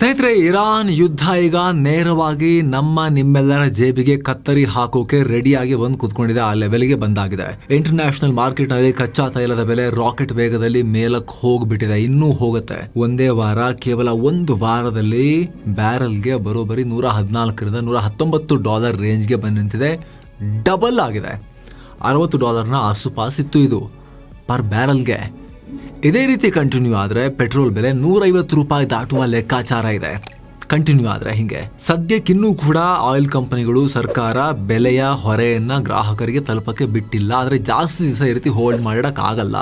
ಸ್ನೇಹಿತರೆ, ಇರಾನ್ ಯುದ್ಧ ಈಗ ನೇರವಾಗಿ ನಿಮ್ಮೆಲ್ಲರ ಜೇಬಿಗೆ ಕತ್ತರಿ ಹಾಕೋಕೆ ರೆಡಿಯಾಗಿ ಬಂದು ಕೂತ್ಕೊಂಡಿದೆ. ಆ ಲೆವೆಲ್ಗೆ ಬಂದಾಗಿದೆ. ಇಂಟರ್ನ್ಯಾಷನಲ್ ಮಾರ್ಕೆಟ್ ನಲ್ಲಿ ಕಚ್ಚಾ ತೈಲದ ಬೆಲೆ ರಾಕೆಟ್ ವೇಗದಲ್ಲಿ ಮೇಲಕ್ಕೆ ಹೋಗ್ಬಿಟ್ಟಿದೆ. ಇನ್ನೂ ಹೋಗುತ್ತೆ. ಒಂದೇ ವಾರ, ಕೇವಲ ಒಂದು ವಾರದಲ್ಲಿ ಬ್ಯಾರಲ್ಗೆ ಬರೋಬರಿ $114 ರಿಂದ $119 ರೇಂಜ್ಗೆ ಬಂದು ನಿಂತಿದೆ. ಡಬಲ್ ಆಗಿದೆ. $60 ಆಸುಪಾಸಿತ್ತು ಇದು ಪರ್ ಬ್ಯಾರಲ್ಗೆ. ಇದೇ ರೀತಿ ಕಂಟಿನ್ಯೂ ಆದರೆ ಪೆಟ್ರೋಲ್ ಬೆಲೆ $150 ದಾಟುವ ಲೆಕ್ಕಾಚಾರ ಇದೆ. ಕಂಟಿನ್ಯೂ ಆದರೆ ಹಿಂಗೆ. ಸದ್ಯಕ್ಕಿನ್ನೂ ಕೂಡ ಆಯಿಲ್ ಕಂಪನಿಗಳು, ಸರ್ಕಾರ ಬೆಲೆಯ ಹೊರೆಯನ್ನ ಗ್ರಾಹಕರಿಗೆ ತಲುಪಕ್ಕೆ ಬಿಟ್ಟಿಲ್ಲ. ಆದರೆ ಜಾಸ್ತಿ ದಿವಸ ಈ ರೀತಿ ಹೋಲ್ಡ್ ಮಾಡಿಡಕ್ಕಾಗಲ್ಲ.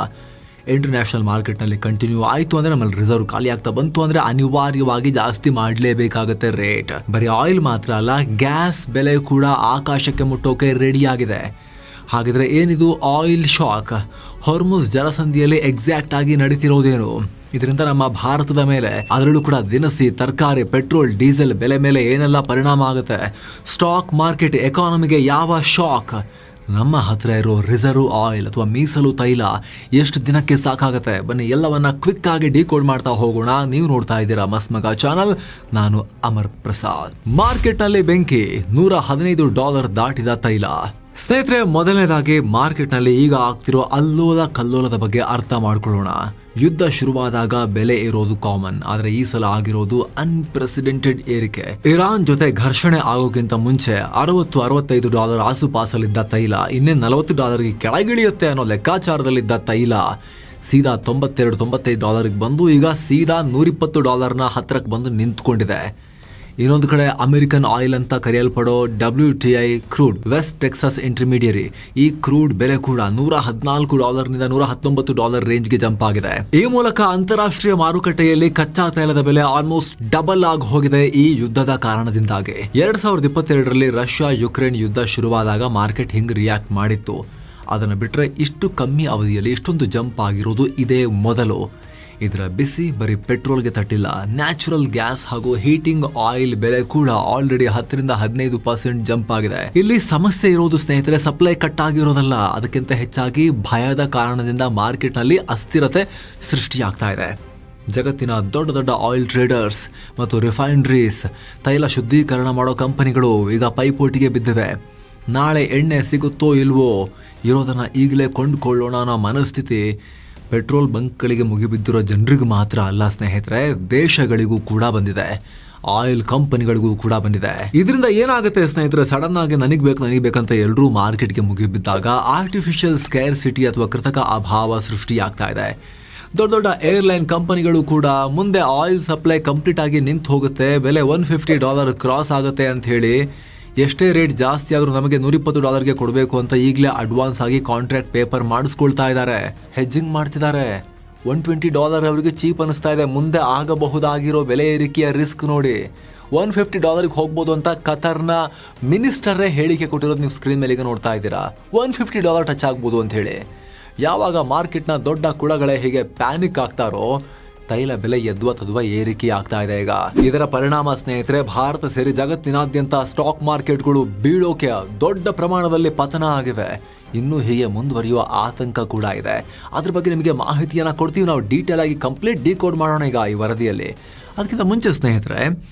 ಇಂಟರ್ನ್ಯಾಷನಲ್ ಮಾರ್ಕೆಟ್ನಲ್ಲಿ ಕಂಟಿನ್ಯೂ ಆಯಿತು ಅಂದರೆ ನಮ್ಮಲ್ಲಿ ರಿಸರ್ವ್ ಖಾಲಿ ಆಗ್ತಾ ಬಂತು ಅಂದರೆ ಅನಿವಾರ್ಯವಾಗಿ ಜಾಸ್ತಿ ಮಾಡಲೇಬೇಕಾಗತ್ತೆ ರೇಟ್. ಬರೀ ಆಯಿಲ್ ಮಾತ್ರ ಅಲ್ಲ, ಗ್ಯಾಸ್ ಬೆಲೆ ಕೂಡ ಆಕಾಶಕ್ಕೆ ಮುಟ್ಟೋಕೆ ರೆಡಿಯಾಗಿದೆ. ಹಾಗಿದ್ರೆ ಏನಿದು ಆಯಿಲ್ ಶಾಕ್? ಹೊರ್ಮುಜ್ ಜಲಸಂಧಿಯಲ್ಲಿ ಎಕ್ಸಾಕ್ಟ್ ಆಗಿ ನಡೀತಿರೋದೇನು? ಇದರಿಂದ ನಮ್ಮ ಭಾರತದ ಮೇಲೆ, ಅದರಲ್ಲೂ ಕೂಡ ದಿನಸಿ, ತರಕಾರಿ, ಪೆಟ್ರೋಲ್, ಡೀಸೆಲ್ ಬೆಲೆ ಮೇಲೆ ಏನೆಲ್ಲ ಪರಿಣಾಮ ಆಗುತ್ತೆ? ಸ್ಟಾಕ್ ಮಾರ್ಕೆಟ್, ಎಕಾನಮಿಗೆ ಯಾವ ಶಾಕ್? ನಮ್ಮ ಹತ್ರ ಇರೋ ರಿಸರ್ವ್ ಆಯಿಲ್ ಅಥವಾ ಮೀಸಲು ತೈಲ ಎಷ್ಟು ದಿನಕ್ಕೆ ಸಾಕಾಗುತ್ತೆ? ಬನ್ನಿ ಎಲ್ಲವನ್ನ ಕ್ವಿಕ್ ಆಗಿ ಡಿಕೋಡ್ ಮಾಡ್ತಾ ಹೋಗೋಣ. ನೀವು ನೋಡ್ತಾ ಇದ್ದೀರಾ ಮಸ್ತ್ ಮಗ ಚಾನಲ್. ನಾನು ಅಮರ್ ಪ್ರಸಾದ್. ಮಾರ್ಕೆಟ್ ನಲ್ಲಿ ಬೆಂಕಿ. $115 ದಾಟಿದ ತೈಲ. ಸ್ನೇಹಿತರೆ, ಮೊದಲನೇದಾಗಿ ಮಾರ್ಕೆಟ್ ನಲ್ಲಿ ಈಗ ಆಗ್ತಿರೋ ಅಲ್ಲೋಲ ಕಲ್ಲೋಲದ ಬಗ್ಗೆ ಅರ್ಥ ಮಾಡ್ಕೊಳ್ಳೋಣ. ಯುದ್ಧ ಶುರುವಾದಾಗ ಬೆಲೆ ಇರೋದು ಕಾಮನ್, ಆದ್ರೆ ಈ ಸಲ ಆಗಿರೋದು ಅನ್ಪ್ರೆಸಿಡೆಂಟೆಡ್ ಏರಿಕೆ. ಇರಾನ್ ಜೊತೆ ಘರ್ಷಣೆ ಆಗೋಕ್ಕಿಂತ ಮುಂಚೆ $60-65 ಆಸುಪಾಸಲ್ಲಿದ್ದ ತೈಲ ಇನ್ನೇ $40 ಕೆಳಗಿಳಿಯುತ್ತೆ ಅನ್ನೋ ಲೆಕ್ಕಾಚಾರದಲ್ಲಿದ್ದ ತೈಲ ಸೀದಾ $92-95 ಬಂದು ಈಗ ಸೀದಾ $120 ಹತ್ರಕ್ಕೆ ಬಂದು ನಿಂತ್ಕೊಂಡಿದೆ. ಇನ್ನೊಂದು ಕಡೆ ಅಮೆರಿಕನ್ ಆಯಿಲ್ ಅಂತ ಕರೆಯಲ್ಪಡೋ WTI crude, west Texas intermediary, ಈ ಕ್ರೂಡ್ ಬೆಲೆ ಕೂಡ $114 ನಿಂದ $119 ರೇಂಜ್ಗೆ ಜಂಪ್ ಆಗಿದೆ. ಈ ಮೂಲಕ ಅಂತಾರಾಷ್ಟ್ರೀಯ ಮಾರುಕಟ್ಟೆಯಲ್ಲಿ ಕಚ್ಚಾ ತೈಲದ ಬೆಲೆ ಆಲ್ಮೋಸ್ಟ್ ಡಬಲ್ ಆಗಿ ಹೋಗಿದೆ ಈ ಯುದ್ಧದ ಕಾರಣದಿಂದಾಗಿ. 2022ರಲ್ಲಿ ರಷ್ಯಾ ಯುಕ್ರೇನ್ ಯುದ್ಧ ಶುರುವಾದಾಗ ಮಾರ್ಕೆಟ್ ಹಿಂಗ್ ರಿಯಾಕ್ಟ್ ಮಾಡಿತ್ತು. ಅದನ್ನು ಬಿಟ್ರೆ ಇಷ್ಟು ಕಮ್ಮಿ ಅವಧಿಯಲ್ಲಿ ಇಷ್ಟೊಂದು ಜಂಪ್ ಆಗಿರೋದು ಇದೇ ಮೊದಲು. ಇದರ ಬಿಸಿ ಬರೀ ಪೆಟ್ರೋಲ್ಗೆ ತಟ್ಟಿಲ್ಲ. ನ್ಯಾಚುರಲ್ ಗ್ಯಾಸ್ ಹಾಗೂ ಹೀಟಿಂಗ್ ಆಯಿಲ್ ಬೆಲೆ ಕೂಡ ಆಲ್ರೆಡಿ 10-15% ಜಂಪ್ ಆಗಿದೆ. ಇಲ್ಲಿ ಸಮಸ್ಯೆ ಇರೋದು ಸ್ನೇಹಿತರೆ, ಸಪ್ಲೈ ಕಟ್ ಆಗಿರೋದಲ್ಲ, ಅದಕ್ಕಿಂತ ಹೆಚ್ಚಾಗಿ ಭಯದ ಕಾರಣದಿಂದ ಮಾರ್ಕೆಟ್ ನಲ್ಲಿ ಅಸ್ಥಿರತೆ ಸೃಷ್ಟಿಯಾಗ್ತಾ ಇದೆ. ಜಗತ್ತಿನ ದೊಡ್ಡ ದೊಡ್ಡ ಆಯಿಲ್ ಟ್ರೇಡರ್ಸ್ ಮತ್ತು ರಿಫೈನರೀಸ್, ತೈಲ ಶುದ್ಧೀಕರಣ ಮಾಡೋ ಕಂಪನಿಗಳು ಈಗ ಪೈಪೋಟಿಗೆ ಬಿದ್ದಿವೆ. ನಾಳೆ ಎಣ್ಣೆ ಸಿಗುತ್ತೋ ಇಲ್ವೋ, ಇರೋದನ್ನ ಈಗಲೇ ಕೊಂಡುಕೊಳ್ಳೋಣ ಅನ್ನೋ ಮನಸ್ಥಿತಿ ಪೆಟ್ರೋಲ್ ಬಂಕ್ಗಳಿಗೆ ಮುಗಿಬಿದ್ದಿರೋ ಜನರಿಗೆ ಮಾತ್ರ ಅಲ್ಲ ಸ್ನೇಹಿತರೆ, ದೇಶಗಳಿಗೂ ಕೂಡ ಬಂದಿದೆ. ಆಯಿಲ್ ಕಂಪನಿಗಳಿಗೂ ಕೂಡ ಬಂದಿದೆ. ಇದರಿಂದ ಏನಾಗುತ್ತೆ ಸ್ನೇಹಿತರೆ, ಸಡನ್ ಆಗಿ ನನಗೆ ಬೇಕಂತ ಎಲ್ಲರೂ ಮಾರ್ಕೆಟ್ಗೆ ಮುಗಿಬಿದ್ದಾಗ ಆರ್ಟಿಫಿಷಿಯಲ್ ಸ್ಕೇರ್ಸಿಟಿ ಅಥವಾ ಕೃತಕ ಅಭಾವ ಸೃಷ್ಟಿಯಾಗ್ತಾ ಇದೆ. ದೊಡ್ಡ ದೊಡ್ಡ ಏರ್ಲೈನ್ ಕಂಪನಿಗಳು ಕೂಡ ಮುಂದೆ ಆಯಿಲ್ ಸಪ್ಲೈ ಕಂಪ್ಲೀಟ್ ಆಗಿ ನಿಂತು ಹೋಗುತ್ತೆ, ಬೆಲೆ $150 ಕ್ರಾಸ್ ಆಗುತ್ತೆ ಅಂತ ಹೇಳಿ ಎಷ್ಟೇ ರೇಟ್ ಜಾಸ್ತಿ ಆದ್ರೂ ನಮಗೆ $120 ಕೊಡಬೇಕು ಅಂತ ಈಗಲೇ ಅಡ್ವಾನ್ಸ್ ಆಗಿ ಕಾಂಟ್ರಾಕ್ಟ್ ಪೇಪರ್ ಮಾಡಿಸ್ಕೊಳ್ತಾ ಇದ್ದಾರೆ. ಹೆಜ್ಜಿಂಗ್ ಮಾಡ್ತಿದ್ದಾರೆ. $120 ಅವರಿಗೆ ಚೀಪ್ ಅನಿಸ್ತಾ ಇದೆ. ಮುಂದೆ ಆಗಬಹುದಾಗಿರೋ ಬೆಲೆ ಏರಿಕೆಯ ರಿಸ್ಕ್ ನೋಡಿ. $150 ಹೋಗ್ಬೋದು ಅಂತ ಕತರ್ನ ಮಿನಿಸ್ಟರೇ ಹೇಳಿಕೆ ಕೊಟ್ಟಿರೋದು ನೀವು ಸ್ಕ್ರೀನ್ ಮೇಲೆ ಈಗ ನೋಡ್ತಾ ಇದ್ದೀರಾ. $150 ಟಚ್ ಆಗ್ಬೋದು ಅಂತ ಹೇಳಿ. ಯಾವಾಗ ಮಾರ್ಕೆಟ್ನ ದೊಡ್ಡ ಕುಳಗಳೇ ಹೀಗೆ ಪ್ಯಾನಿಕ್ ಆಗ್ತಾರೋ, ತೈಲ ಬೆಲೆ ಯದ್ವಾ ಏರಿಕೆ ಆಗ್ತಾ ಇದೆ ಈಗ. ಇದರ ಪರಿಣಾಮ ಸ್ನೇಹಿತರೆ, ಭಾರತ ಸೇರಿ ಜಗತ್ತಿನಾದ್ಯಂತ ಸ್ಟಾಕ್ ಮಾರ್ಕೆಟ್ಗಳು ಬೀಳೋಕೆ, ದೊಡ್ಡ ಪ್ರಮಾಣದಲ್ಲಿ ಪತನ ಆಗಿವೆ. ಇನ್ನೂ ಹೀಗೆ ಮುಂದುವರಿಯುವ ಆತಂಕ ಕೂಡ ಇದೆ. ಅದ್ರ ಬಗ್ಗೆ ನಿಮಗೆ ಮಾಹಿತಿಯನ್ನ ಕೊಡ್ತೀವಿ ನಾವು, ಡೀಟೇಲ್ ಆಗಿ ಕಂಪ್ಲೀಟ್ ಡಿಕೋಡ್ ಮಾಡೋಣ ಈಗ ಈ ವರದಿಯಲ್ಲಿ. ಅದಕ್ಕಿಂತ ಮುಂಚೆ ಸ್ನೇಹಿತರೆ,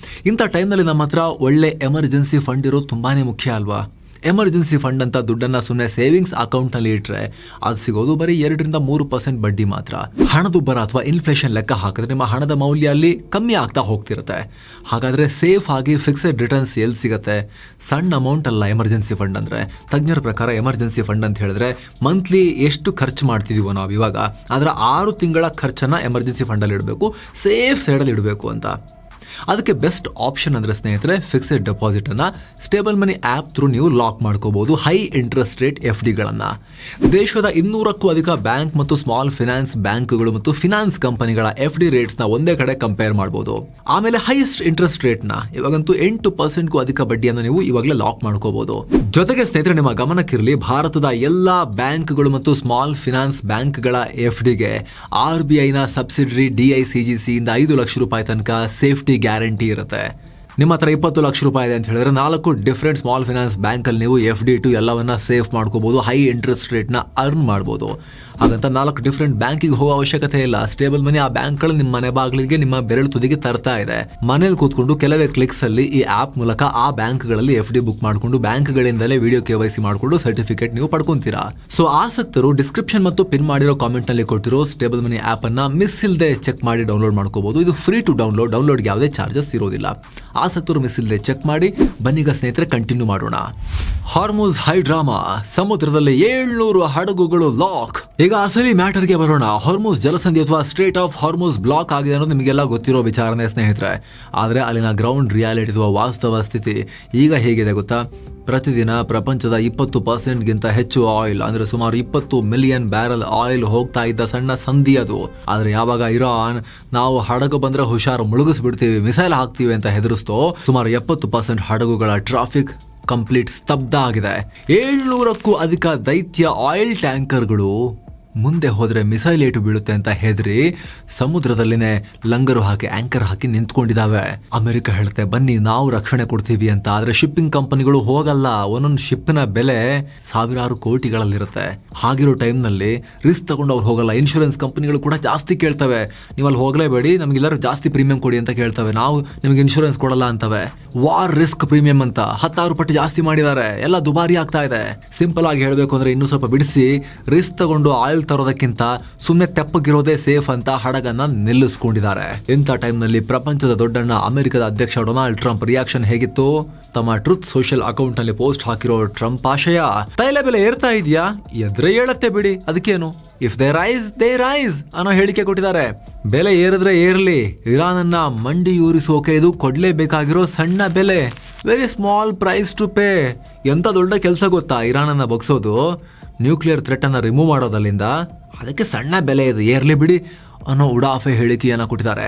ಇಂಥ ಟೈಮ್ನಲ್ಲಿ ನಮ್ಮ ಹತ್ರ ಒಳ್ಳೆ ಎಮರ್ಜೆನ್ಸಿ ಫಂಡ್ ಇರೋದು ತುಂಬಾನೇ ಮುಖ್ಯ ಅಲ್ವಾ? ಎಮರ್ಜೆನ್ಸಿ ಫಂಡ್ ಅಂತ ದುಡ್ಡನ್ನ ಸುಮ್ಮನೆ ಸೇವಿಂಗ್ಸ್ ಅಕೌಂಟ್ ನಲ್ಲಿ ಇಟ್ರೆ ಅದು ಸಿಗೋದು ಬರೀ 2-3% ಬಡ್ಡಿ ಮಾತ್ರ. ಹಣದುಬ್ಬರ ಅಥವಾ ಇನ್ಫ್ಲೇಷನ್ ಲೆಕ್ಕ ಹಾಕಿದ್ರೆ ನಿಮ್ಮ ಹಣದ ಮೌಲ್ಯ ಅಲ್ಲಿ ಕಮ್ಮಿ ಆಗ್ತಾ ಹೋಗ್ತಿರುತ್ತೆ. ಹಾಗಾದ್ರೆ ಸೇಫ್ ಆಗಿ ಫಿಕ್ಸೆಡ್ ರಿಟರ್ನ್ಸ್ ಎಲ್ಲಿ ಸಿಗುತ್ತೆ? ಸಣ್ಣ ಅಮೌಂಟ್ ಅಲ್ಲ ಎಮರ್ಜೆನ್ಸಿ ಫಂಡ್ ಅಂದ್ರೆ. ತಜ್ಞರ ಪ್ರಕಾರ ಎಮರ್ಜೆನ್ಸಿ ಫಂಡ್ ಅಂತ ಹೇಳಿದ್ರೆ ಮಂತ್ಲಿ ಎಷ್ಟು ಖರ್ಚು ಮಾಡ್ತಿದೀವೋ ನಾವು ಇವಾಗ, ಅದರ 6 ತಿಂಗಳ ಖರ್ಚನ್ನ ಎಮರ್ಜೆನ್ಸಿ ಫಂಡ್ ಅಲ್ಲಿ ಇಡಬೇಕು, ಸೇಫ್ ಸೈಡ್ ಅಲ್ಲಿ ಇಡಬೇಕು ಅಂತ. ಅದಕ್ಕೆ ಬೆಸ್ಟ್ ಆಪ್ಷನ್ ಅಂದ್ರೆ ಸ್ನೇಹಿತರೆ, ಫಿಕ್ಸೆಡ್ ಡೆಪಾಸಿಟ್ ಅನ್ನ ಸ್ಟೇಬಲ್ ಮನಿ ಆಪ್ ಥ್ರೂ ನೀವು ಲಾಕ್ ಮಾಡ್ಕೋಬಹುದು. ಹೈ ಇಂಟ್ರೆಸ್ಟ್ ರೇಟ್ FD ಗಳನ್ನ ದೇಶದ 200ಕ್ಕೂ ಅಧಿಕ ಬ್ಯಾಂಕ್ ಮತ್ತು ಸ್ಮಾಲ್ ಫಿನಾನ್ಸ್ ಬ್ಯಾಂಕ್ಗಳು ಮತ್ತು ಫಿನಾನ್ಸ್ ಕಂಪನಿಗಳ FD ರೇಟ್ಸ್ ನ ಒಂದೇ ಕಡೆ ಕಂಪೇರ್ ಮಾಡಬಹುದು. ಆಮೇಲೆ ಹೈಯೆಸ್ಟ್ ಇಂಟ್ರೆಸ್ಟ್ ರೇಟ್ ನ ಇವಾಗಂತೂ 8%ಕ್ಕೂ ಅಧಿಕ ಬಡ್ಡಿಯನ್ನು ನೀವು ಇವಾಗಲೇ ಲಾಕ್ ಮಾಡ್ಕೋಬಹುದು. ಜೊತೆಗೆ ಸ್ನೇಹಿತರೆ, ನಿಮ್ಮ ಗಮನಕ್ಕಿರಲಿ, ಭಾರತದ ಎಲ್ಲಾ ಬ್ಯಾಂಕ್ಗಳು ಮತ್ತು ಸ್ಮಾಲ್ ಫಿನಾನ್ಸ್ ಬ್ಯಾಂಕ್ಗಳ FDಗೆ RBI ನ ಸಬ್ಸಿಡರಿ DICGC ಇಂದ $5 ಲಕ್ಷ ತನಕ ಸೇಫ್ಟಿ ಗ್ಯಾರಂಟಿ ಇರುತ್ತೆ. ನಿಮ್ಮ ಹತ್ರ 20 ಲಕ್ಷ ರೂಪಾಯಿ ಇದೆ ಅಂತ ಹೇಳಿದ್ರೆ 4 ಡಿಫ್ರೆಂಟ್ ಸ್ಮಾಲ್ ಫೈನಾನ್ಸ್ ಬ್ಯಾಂಕ್ ಅಲ್ಲಿ ನೀವು FD ಟು ಎಲ್ಲವನ್ನ ಸೇಫ್ ಮಾಡ್ಕೋಬಹುದು, ಹೈ ಇಂಟ್ರೆಸ್ಟ್ ರೇಟ್ ನ ಅರ್ನ್ ಮಾಡಬಹುದು. ಹಾಗಂತ 4 ಡಿಫರೆಂಟ್ ಬ್ಯಾಂಕಿಗೆ ಹೋಗೋ ಅವಶ್ಯಕತೆ ಇಲ್ಲ. ಸ್ಟೇಬಲ್ ಮನಿ ಆ ಬ್ಯಾಂಕ್ಗಳು ನಿಮ್ಮ ಮನೆ ಬಾಗಿಲಿಗೆ ನಿಮ್ಮ ಬೆರಳು ತುದಿಗೆ ತರ್ತಾ ಇದೆ. ಮನೇಲಿ ಕೂತ್ಕೊಂಡು ಕೆಲವೇ ಕ್ಲಿಕ್ಸ್ ಅಲ್ಲಿ ಈ ಆಪ್ ಮೂಲಕ ಆ ಬ್ಯಾಂಕ್ಗಳಲ್ಲಿ FD ಬುಕ್ ಮಾಡಿಕೊಂಡು ಬ್ಯಾಂಕ್ಗಳಿಂದಲೇ ವಿಡಿಯೋ KYC ಮಾಡಿಕೊಂಡು ಸರ್ಟಿಫಿಕೇಟ್ ನೀವು ಪಡ್ಕೊಂತೀರಾ. ಸೊ ಆಸಕ್ತರು ಡಿಸ್ಕ್ರಿಪ್ಷನ್ ಮತ್ತು ಪಿನ್ ಮಾಡಿರೋ ಕಾಮೆಂಟ್ ನಲ್ಲಿ ಕೊಟ್ಟಿರೋ ಸ್ಟೇಬಲ್ ಮನಿ ಆಪ್ ಅನ್ನ ಮಿಸ್ ಇಲ್ಲದೆ ಚೆಕ್ ಮಾಡಿ ಡೌನ್ಲೋಡ್ ಮಾಡ್ಕೋಬಹುದು. ಇದು ಫ್ರೀ ಟು ಡೌನ್ಲೋಡ್ ಯಾವುದೇ ಚಾರ್ಜಸ್ ಇರೋದಿಲ್ಲ. ಆಸಕ್ತರು ಮಿಸ್ ಇಲ್ಲದೆ ಚೆಕ್ ಮಾಡಿ. ಬನ್ನೀಗ ಸ್ನೇಹಿತರೆ ಕಂಟಿನ್ಯೂ ಮಾಡೋಣ. ಹಾರ್ಮುಜ್ ಹೈ ಡ್ರಾಮಾ, ಸಮುದ್ರದಲ್ಲಿ 700 ಹಡಗುಗಳು ಲಾಕ್. ಈಗ ಅಸಲಿ ಮ್ಯಾಟರ್ಗೆ ಬರೋಣ. ಹಾರ್ಮುಜ್ ಜಲಸಂಧಿ ಅಥವಾ ಸ್ಟ್ರೇಟ್ ಆಫ್ ಹಾರ್ಮುಜ್ ಬ್ಲಾಕ್ ಆಗಿದೆ ಅನ್ನೋದು ನಿಮಗೆಲ್ಲ ಗೊತ್ತಿರೋ ವಿಚಾರನೆ ಸ್ನೇಹಿತರೆ. ಆದರೆ ಅಲ್ಲಿನ ಗ್ರೌಂಡ್ ರಿಯಾಲಿಟಿ ಅಥವಾ ವಾಸ್ತವ ಸ್ಥಿತಿ ಈಗ ಹೇಗಿದೆ ಗೊತ್ತಾ? ಪ್ರತಿದಿನ ಪ್ರಪಂಚದ 20%ಗಿಂತ ಹೆಚ್ಚು ಆಯಿಲ್, ಅಂದ್ರೆ ಸುಮಾರು 20 ಮಿಲಿಯನ್ ಬ್ಯಾರಲ್ ಆಯಿಲ್ ಹೋಗ್ತಾ ಇದ್ದ ಸಣ್ಣ ಸಂಧಿ ಅದು. ಆದ್ರೆ ಯಾವಾಗ ಇರಾನ್ ನಾವು ಹಡಗು ಬಂದ್ರೆ ಹುಷಾರು ಮುಳುಗಿಸ್ಬಿಡ್ತೀವಿ, ಮಿಸೈಲ್ ಹಾಕ್ತೀವಿ ಅಂತ ಹೆದರಿಸ್ತೋ, ಸುಮಾರು 70% ಹಡಗುಗಳ ಟ್ರಾಫಿಕ್ ಕಂಪ್ಲೀಟ್ ಸ್ತಬ್ಧ ಆಗಿದೆ. 700ಕ್ಕೂ ಅಧಿಕ ದೈತ್ಯ ಆಯಿಲ್ ಟ್ಯಾಂಕರ್ಗಳು ಮುಂದೆ ಹೋದ್ರೆ ಮಿಸೈಲ್ ಏಟು ಬೀಳುತ್ತೆ ಅಂತ ಹೆದರಿ ಸಮುದ್ರದಲ್ಲಿನೇ ಲಂಗರು ಹಾಕಿ ಆಂಕರ್ ಹಾಕಿ ನಿಂತ್ಕೊಂಡಿದ್ದಾವೆ. ಅಮೆರಿಕ ಹೇಳುತ್ತೆ ಬನ್ನಿ ನಾವು ರಕ್ಷಣೆ ಕೊಡ್ತೀವಿ ಅಂತ. ಆದ್ರೆ ಶಿಪ್ಪಿಂಗ್ ಕಂಪನಿಗಳು ಹೋಗಲ್ಲ. ಒಂದೊಂದು ಶಿಪ್ನ ಬೆಲೆ ಸಾವಿರಾರು ಕೋಟಿಗಳಲ್ಲಿರುತ್ತೆ. ಹಾಗಿರೋ ಟೈಮ್ ನಲ್ಲಿ ರಿಸ್ಕ್ ತಗೊಂಡು ಅವ್ರು ಹೋಗಲ್ಲ. ಇನ್ಶೂರೆನ್ಸ್ ಕಂಪನಿಗಳು ಕೂಡ ಜಾಸ್ತಿ ಕೇಳ್ತವೆ, ನೀವು ಅಲ್ಲಿ ಹೋಗ್ಲೇಬೇಡಿ, ನಮ್ಗೆಲ್ಲರೂ ಜಾಸ್ತಿ ಪ್ರೀಮಿಯಂ ಕೊಡಿ ಅಂತ ಕೇಳ್ತವೆ. ನಾವು ನಿಮ್ಗೆ ಇನ್ಶೂರೆನ್ಸ್ ಕೊಡಲ್ಲ ಅಂತವೆ. ವಾರ್ ರಿಸ್ಕ್ ಪ್ರೀಮಿಯಂ ಅಂತ 10,000 ಪಟ್ಟು ಜಾಸ್ತಿ ಮಾಡಿದ್ದಾರೆ. ಎಲ್ಲ ದುಬಾರಿ ಆಗ್ತಾ ಇದೆ. ಸಿಂಪಲ್ ಆಗಿ ಹೇಳ್ಬೇಕು ಅಂದ್ರೆ ಇನ್ನೂ ಸ್ವಲ್ಪ ಬಿಡಿಸಿ ರಿಸ್ಕ್ ತಗೊಂಡು ಆಯಿಲ್ ತರೋದಕ್ಕಿಂತ ಸುಮ್ಮನೆ ತೆಪ್ಪಗಿರೋದೇ ಸೇಫ್ ಅಂತ ಹಡಗನ್ನ ನಿಲ್ಲಿಸ್ಕೊಂಡಿದ್ದಾರೆ. ಇಂಥ ಟೈಮ್ ನಲ್ಲಿ ಪ್ರಪಂಚದ ದೊಡ್ಡಣ್ಣ ಅಮೆರಿಕದ ಅಧ್ಯಕ್ಷ ಡೊನಾಲ್ಡ್ ಟ್ರಂಪ್ ರಿಯಾಕ್ಷನ್ ಹೇಗಿತ್ತು? ತಮ್ಮ ಟ್ರೂತ್ ಸೋಷಿಯಲ್ ಅಕೌಂಟ್ ನಲ್ಲಿ ಪೋಸ್ಟ್ ಹಾಕಿರೋ ಟ್ರಂಪ್ ಆಶಯ, ತೈಲ ಬೆಲೆ ಏರ್ತಾ ಇದೆಯಾ, ಎದ್ರೆ ಹೇಳತ್ತೆ ಬಿಡಿ, ಅದಕ್ಕೇನು, ಇಫ್ ದೇ ರೈಸ್ ಅನ್ನೋ ಹೇಳಿಕೆ ಕೊಟ್ಟಿದ್ದಾರೆ. ಬೆಲೆ ಏರಿದ್ರೆ ಏರ್ಲಿ, ಇರಾನ್ ಅನ್ನ ಮಂಡಿಯೂರಿಸೋಕೆ ಇದು ಕೊಡ್ಲೇಬೇಕಾಗಿರೋ ಸಣ್ಣ ಬೆಲೆ, very small price to pay. ಎಂತ ದೊಡ್ಡ ಕೆಲಸ ಗೊತ್ತಾ ಇರಾನ್ ಅನ್ನ ಬಗ್ಸೋದು? ನ್ಯೂಕ್ಲಿಯರ್ ಥ್ರೆಟ್ ಅನ್ನ ರಿಮೂವ್ ಮಾಡೋದಲ್ಲಿಂದ ಅದಕ್ಕೆ ಸಣ್ಣ ಬೆಲೆ ಇದು, ಏರ್ಲಿ ಬಿಡಿ ಅನ್ನೋ ಉಡಾಫೆ ಹೇಳಿಕೆಯನ್ನ ಕೊಟ್ಟಿದ್ದಾರೆ.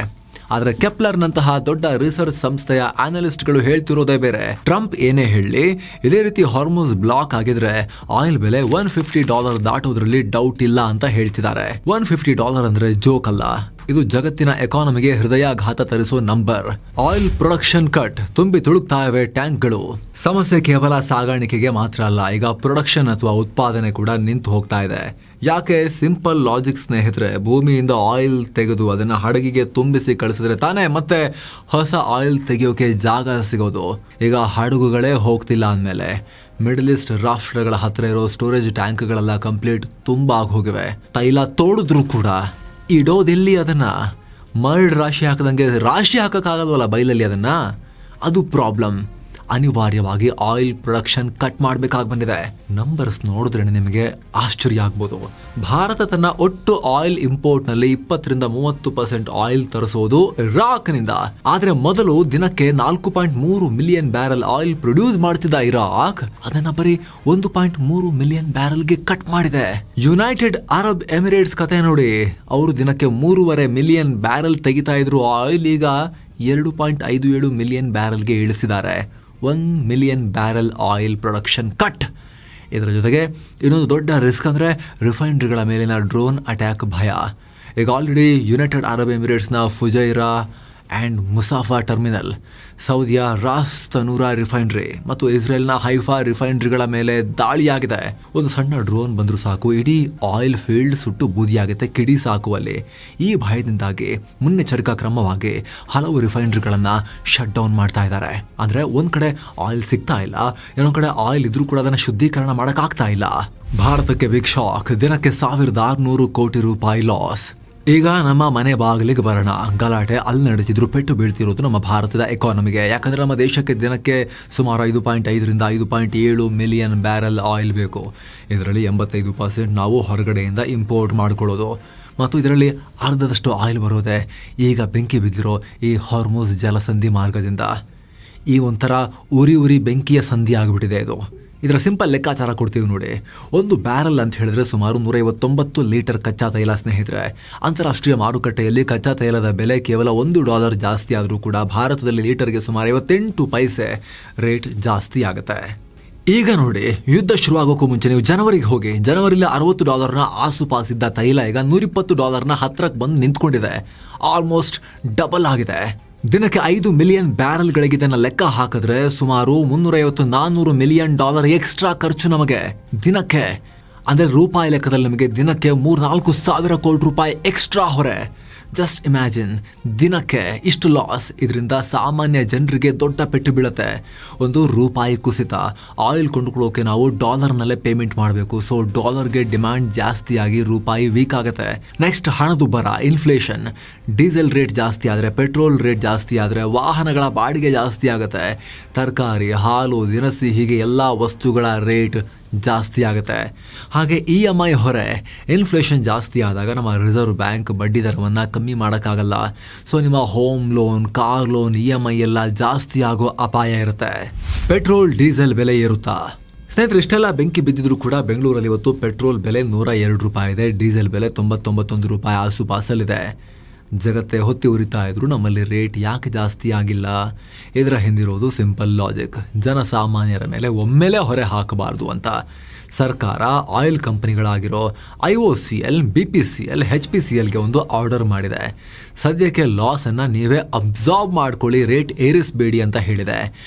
ಆದ್ರೆ ಕೆಪ್ಲರ್ನಂತಹ ದೊಡ್ಡ ರಿಸರ್ಚ್ ಸಂಸ್ಥೆಯ ಅನಲಿಸ್ಟ್ಗಳು ಹೇಳ್ತಿರೋದೇ ಬೇರೆ. ಟ್ರಂಪ್ ಏನೇ ಹೇಳಿ, ಇದೇ ರೀತಿ ಹಾರ್ಮುಜ್ ಬ್ಲಾಕ್ ಆಗಿದ್ರೆ ಆಯಿಲ್ ಬೆಲೆ $150 ದಾಟೋದ್ರಲ್ಲಿ ಡೌಟ್ ಇಲ್ಲ ಅಂತ ಹೇಳ್ತಿದ್ದಾರೆ. $150 ಅಂದ್ರೆ ಜೋಕ್ ಅಲ್ಲ, ಇದು ಜಗತ್ತಿನ ಎಕಾನಮಿಗೆ ಹೃದಯಾಘಾತ ತರಿಸೋ ನಂಬರ್. ಆಯಿಲ್ ಪ್ರೊಡಕ್ಷನ್ ಕಟ್, ತುಂಬಿ ತುಳುಕ್ತಾ ಇವೆ ಟ್ಯಾಂಕ್ಗಳು. ಸಮಸ್ಯೆ ಕೇವಲ ಸಾಗಾಣಿಕೆಗೆ ಮಾತ್ರ ಅಲ್ಲ, ಈಗ ಪ್ರೊಡಕ್ಷನ್ ಅಥವಾ ಉತ್ಪಾದನೆ ಕೂಡ ನಿಂತು ಹೋಗ್ತಾ ಇದೆ. ಯಾಕೆ? ಸಿಂಪಲ್ ಲಾಜಿಕ್ ಸ್ನೇಹಿತರೆ. ಭೂಮಿಯಿಂದ ಆಯಿಲ್ ತೆಗೆದು ಅದನ್ನ ಹಡಗಿಗೆ ತುಂಬಿಸಿ ಕಳಿಸಿದ್ರೆ ತಾನೇ ಮತ್ತೆ ಹೊಸ ಆಯಿಲ್ ತೆಗೆಯೋಕೆ ಜಾಗ ಸಿಗೋದು. ಈಗ ಹಡಗುಗಳೇ ಹೋಗ್ತಿಲ್ಲ ಅಂದಮೇಲೆ ಮಿಡಲ್ ಈಸ್ಟ್ ರಾಷ್ಟ್ರಗಳ ಹತ್ರ ಇರೋ ಸ್ಟೋರೇಜ್ ಟ್ಯಾಂಕ್ಗಳೆಲ್ಲ ಕಂಪ್ಲೀಟ್ ತುಂಬಾ ಹೋಗಿವೆ. ತೈಲ ತೋಡಿದ್ರು ಕೂಡ ಇಡೋದೆಲ್ಲಿ ಅದನ್ನ? ಮರಳು ರಾಶಿ ಹಾಕದಂಗೆ ರಾಶಿ ಹಾಕಕ್ಕಾಗಲ್ವಲ್ಲ ಬೈಲಲ್ಲಿ ಅದನ್ನ, ಅದು ಪ್ರಾಬ್ಲಮ್. ಅನಿವಾರ್ಯವಾಗಿ ಆಯಿಲ್ ಪ್ರೊಡಕ್ಷನ್ ಕಟ್ ಮಾಡಬೇಕಾಗಿ ಬಂದಿದೆ. ನಂಬರ್ಸ್ ನೋಡಿದ್ರೆ ನಿಮಗೆ ಆಶ್ಚರ್ಯ ಆಗ್ಬೋದು. ಭಾರತ ತನ್ನ ಒಟ್ಟು ಆಯಿಲ್ ಇಂಪೋರ್ಟ್ ನಲ್ಲಿ 20-30% ಆಯಿಲ್ ತರಿಸೋದು ಇರಾಕ್ ನಿಂದ. ಆದ್ರೆ ಮೊದಲು ದಿನಕ್ಕೆ 4.3 ಮಿಲಿಯನ್ ಬ್ಯಾರಲ್ ಆಯಿಲ್ ಪ್ರೊಡ್ಯೂಸ್ ಮಾಡ್ತಿದ್ದ ಇರಾಕ್ ಅದನ್ನ ಬರೀ 1.3 ಮಿಲಿಯನ್ ಬ್ಯಾರಲ್ಗೆ ಕಟ್ ಮಾಡಿದೆ. ಯುನೈಟೆಡ್ ಅರಬ್ ಎಮಿರೇಟ್ಸ್ ಕತೆ ನೋಡಿ, ಅವರು ದಿನಕ್ಕೆ 3.5 ಮಿಲಿಯನ್ ಬ್ಯಾರಲ್ ತೆಗಿತಾ ಇದ್ರು ಆಯಿಲ್, ಈಗ 2.57 ಮಿಲಿಯನ್ ಬ್ಯಾರಲ್ಗೆ ಇಳಿಸಿದ್ದಾರೆ. 1 million barrel oil production cut. ಇದರ ಜೊತೆಗೆ ಇನ್ನೊಂದು ದೊಡ್ಡ ರಿಸ್ಕ್ ಅಂದರೆ ರಿಫೈನರಿಗಳ ಮೇಲಿನ ಡ್ರೋನ್ ಅಟ್ಯಾಕ್ ಭಯ. ಈಗ ಆಲ್ರೆಡಿ ಯುನೈಟೆಡ್ ಅರಬ್ ಎಮಿರೇಟ್ಸ್ನ ಫುಜೈರಾ ಆ್ಯಂಡ್ ಮುಸಾಫಾ ಟರ್ಮಿನಲ್, ಸೌದಿಯ ರಾಸ್ ತನೂರಾ ರಿಫೈನರಿ ಮತ್ತು ಇಸ್ರೇಲ್ನ ಹೈಫಾ ರಿಫೈನರಿಗಳ ಮೇಲೆ ದಾಳಿಯಾಗಿದೆ. ಒಂದು ಸಣ್ಣ ಡ್ರೋನ್ ಬಂದರೂ ಸಾಕು, ಇಡೀ ಆಯಿಲ್ ಫೀಲ್ಡ್ ಸುಟ್ಟು ಬೂದಿಯಾಗುತ್ತೆ, ಕಿಡಿ ಸಾಕುವಲ್ಲಿ. ಈ ಭಯದಿಂದಾಗಿ ಮುನ್ನೆಚ್ಚರಿಕಾ ಕ್ರಮವಾಗಿ ಹಲವು ರಿಫೈನರಿಗಳನ್ನು ಶಟ್ ಡೌನ್ ಮಾಡ್ತಾ ಇದ್ದಾರೆ. ಅಂದರೆ ಒಂದು ಕಡೆ ಆಯಿಲ್ ಸಿಗ್ತಾ ಇಲ್ಲ, ಇನ್ನೊಂದು ಕಡೆ ಆಯಿಲ್ ಇದ್ರೂ ಕೂಡ ಅದನ್ನು ಶುದ್ಧೀಕರಣ ಮಾಡೋಕ್ಕಾಗ್ತಾ ಇಲ್ಲ. ಭಾರತಕ್ಕೆ ಬಿಗ್ ಶಾಕ್, ದಿನಕ್ಕೆ 1,600 ಕೋಟಿ ರೂಪಾಯಿ ಲಾಸ್. ಈಗ ನಮ್ಮ ಮನೆ ಬಾಗಿಲಿಗೆ ಬರೋಣ. ಗಲಾಟೆ ಅಲ್ಲಿ ನಡೆಸಿದ್ರು ಪೆಟ್ಟು ಬೀಳ್ತಿರೋದು ನಮ್ಮ ಭಾರತದ ಎಕಾನಮಿಗೆ. ಯಾಕಂದರೆ ನಮ್ಮ ದೇಶಕ್ಕೆ ದಿನಕ್ಕೆ ಸುಮಾರು 5.5ರಿಂದ 5.7 ಮಿಲಿಯನ್ ಬ್ಯಾರಲ್ ಆಯಿಲ್ ಬೇಕು. ಇದರಲ್ಲಿ 85% ನಾವು ಹೊರಗಡೆಯಿಂದ ಇಂಪೋರ್ಟ್ ಮಾಡ್ಕೊಳ್ಳೋದು, ಮತ್ತು ಇದರಲ್ಲಿ ಅರ್ಧದಷ್ಟು ಆಯಿಲ್ ಬರೋದೆ ಈಗ ಬೆಂಕಿ ಬಿದ್ದಿರೋ ಈ ಹಾರ್ಮುಜ್ ಜಲಸಂಧಿ ಮಾರ್ಗದಿಂದ. ಈ ಒಂಥರ ಉರಿ ಬೆಂಕಿಯ ಸಂಧಿ ಆಗಿಬಿಟ್ಟಿದೆ ಇದು. ಇದರ ಸಿಂಪಲ್ ಲೆಕ್ಕಾಚಾರ ಕೊಡ್ತೀವಿ ನೋಡಿ. ಒಂದು ಬ್ಯಾರಲ್ ಅಂತ ಹೇಳಿದ್ರೆ ಸುಮಾರು 159 ಲೀಟರ್ ಕಚ್ಚಾ ತೈಲ ಸ್ನೇಹಿತರೆ. ಅಂತಾರಾಷ್ಟ್ರೀಯ ಮಾರುಕಟ್ಟೆಯಲ್ಲಿ ಕಚ್ಚಾ ತೈಲದ ಬೆಲೆ ಕೇವಲ $1 ಜಾಸ್ತಿ ಆದರೂ ಕೂಡ ಭಾರತದಲ್ಲಿ ಲೀಟರ್ಗೆ ಸುಮಾರು 58 ಪೈಸೆ ರೇಟ್ ಜಾಸ್ತಿ ಆಗುತ್ತೆ. ಈಗ ನೋಡಿ, ಯುದ್ಧ ಶುರುವಾಗೋಕ್ಕೂ ಮುಂಚೆ ನೀವು ಜನವರಿಗೆ ಹೋಗಿ, ಜನವರಿಲಿ $60ನ ಆಸುಪಾಸಿದ್ದ ತೈಲ ಈಗ $120ನ ಹತ್ರಕ್ಕೆ ಬಂದು ನಿಂತ್ಕೊಂಡಿದೆ. ಆಲ್ಮೋಸ್ಟ್ ಡಬಲ್ ಆಗಿದೆ. ದಿನಕ್ಕೆ 5 ಮಿಲಿಯನ್ ಬ್ಯಾರಲ್ಗಳಿಗೆ ಇದನ್ನ ಲೆಕ್ಕ ಹಾಕಿದ್ರೆ ಸುಮಾರು $350-400 ಮಿಲಿಯನ್ ಎಕ್ಸ್ಟ್ರಾ ಖರ್ಚು ನಮಗೆ ದಿನಕ್ಕೆ. ಅಂದರೆ ರೂಪಾಯಿ ಲೆಕ್ಕದಲ್ಲಿ ನಮಗೆ ದಿನಕ್ಕೆ 3-4 ಸಾವಿರ ಕೋಟಿ ರೂಪಾಯಿ ಎಕ್ಸ್ಟ್ರಾ ಹೊರೆ. ಜಸ್ಟ್ ಇಮ್ಯಾಜಿನ್, ದಿನಕ್ಕೆ ಇಷ್ಟು ಲಾಸ್. ಇದರಿಂದ ಸಾಮಾನ್ಯ ಜನರಿಗೆ ದೊಡ್ಡ ಪೆಟ್ಟು ಬೀಳುತ್ತೆ. ಒಂದು ರೂಪಾಯಿ ಕುಸಿತ, ಆಯಿಲ್ ಕೊಂಡ್ಕೊಳ್ಳೋಕೆ ನಾವು ಡಾಲರ್ನಲ್ಲೇ ಪೇಮೆಂಟ್ ಮಾಡಬೇಕು. ಸೊ ಡಾಲರ್ಗೆ ಡಿಮ್ಯಾಂಡ್ ಜಾಸ್ತಿಯಾಗಿ ರೂಪಾಯಿ ವೀಕ್ ಆಗುತ್ತೆ. ನೆಕ್ಸ್ಟ್ ಹಣದುಬ್ಬರ, ಇನ್ಫ್ಲೇಷನ್. ಡೀಸೆಲ್ ರೇಟ್ ಜಾಸ್ತಿ ಆದರೆ, ಪೆಟ್ರೋಲ್ ರೇಟ್ ಜಾಸ್ತಿ ಆದರೆ, ವಾಹನಗಳ ಬಾಡಿಗೆ ಜಾಸ್ತಿ ಆಗುತ್ತೆ. ತರಕಾರಿ, ಹಾಲು, ದಿನಸಿ ಹೀಗೆ ಎಲ್ಲ ವಸ್ತುಗಳ ರೇಟ್ ಜಾಸ್ತಿ ಆಗುತ್ತೆ. ಹಾಗೆ EMI ಹೊರೆ, ಇನ್ಫ್ಲೇಷನ್ ಜಾಸ್ತಿ ಆದಾಗ ನಮ್ಮ ರಿಸರ್ವ್ ಬ್ಯಾಂಕ್ ಬಡ್ಡಿ ದರವನ್ನು ಕಮ್ಮಿ ಮಾಡೋಕ್ಕಾಗಲ್ಲ. ಸೊ ನಿಮ್ಮ home loan, car loan, EMI ಎಲ್ಲ ಜಾಸ್ತಿ ಆಗೋ ಅಪಾಯ ಇರುತ್ತೆ. ಪೆಟ್ರೋಲ್, ಡೀಸೆಲ್ ಬೆಲೆ ಏರುತ್ತಾ? ಸ್ನೇಹಿತರೆ, ಇಷ್ಟೆಲ್ಲ ಬೆಂಕಿ ಬಿದ್ದಿದ್ರು ಕೂಡ ಬೆಂಗಳೂರಲ್ಲಿ ಇವತ್ತು ಪೆಟ್ರೋಲ್ ಬೆಲೆ 102 ರೂಪಾಯಿ ಇದೆ. ಡೀಸೆಲ್ ಬೆಲೆ 99 ರೂಪಾಯಿ ಆಸುಪಾಸಲ್ಲಿದೆ. ಜಗತ್ತೇ ಹೊತ್ತಿ ಉರಿತಾ ಇದ್ರು ನಮ್ಮಲ್ಲಿ ರೇಟ್ ಯಾಕೆ ಜಾಸ್ತಿ ಆಗಿಲ್ಲ? ಇದರ ಹಿಂದಿರೋದು ಸಿಂಪಲ್ ಲಾಜಿಕ್. ಜನಸಾಮಾನ್ಯರ ಮೇಲೆ ಒಮ್ಮೆಲೆ ಹೊರೆ ಹಾಕಬಾರ್ದು ಅಂತ ಸರ್ಕಾರ ಆಯಿಲ್ ಕಂಪನಿಗಳಾಗಿರೋ IOCL, BPCL, HPCLಗೆ ಒಂದು ಆರ್ಡರ್ ಮಾಡಿದೆ. ಸದ್ಯಕ್ಕೆ ಲಾಸನ್ನು ನೀವೇ ಅಬ್ಸಾರ್ಬ್ ಮಾಡ್ಕೊಳ್ಳಿ, ರೇಟ್ ಏರಿಸಬೇಡಿ ಅಂತ ಹೇಳಿದೆ.